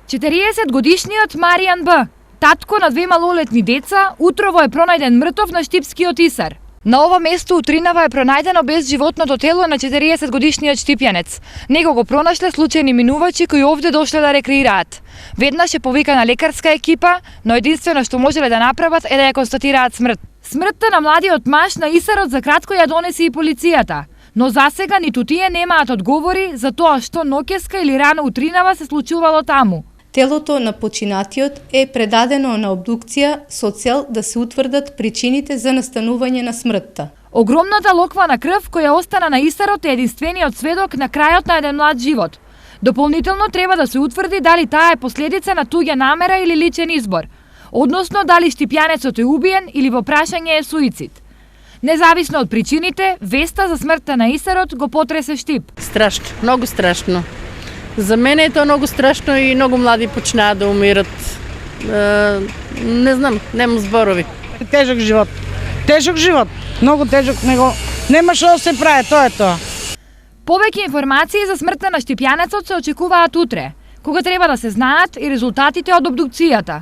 40-годишниот Маријан Б, татко на две малолетни деца, утрово е пронајден мртов на Штипскиот Исар. На ова место у Тринава е пронајдено без животното тело на 40-годишниот штипјанец. Него го пронашле случајни минувачи кои овде дошле да рекреираат. Веднаш е повикана лекарска екипа, но единствено што можеле да направат е да ја констатираат смрт. Смртта на младиот маж на Исарот за кратко ја донесе и полицијата. Но засега ниту тие немаат одговори за тоа што ноќеска или рано у Тринава се случувало таму. Телото на починатиот е предадено на обдукција со цел да се утврдат причините за настанување на смртта. Огромната локва на крв која остана на Исарот е единствениот сведок на крајот на еден млад живот. Дополнително треба да се утврди дали таа е последица на туѓа намера или личен избор, односно дали штипјанецот е убиен или во прашање е суицид. Независно од причините, веста за смртта на Исарот го потресе Штип. Страшно, многу страшно. За мене е тоа многу страшно и многу млади почнаа да умират. Не знам, немам зборови. Тежок живот, многу тежок, него нема што да се прави, тоа е тоа. Повеќе информации за смртта на штипјанецот се очекуваат утре, кога треба да се знаат и резултатите од обдукцијата.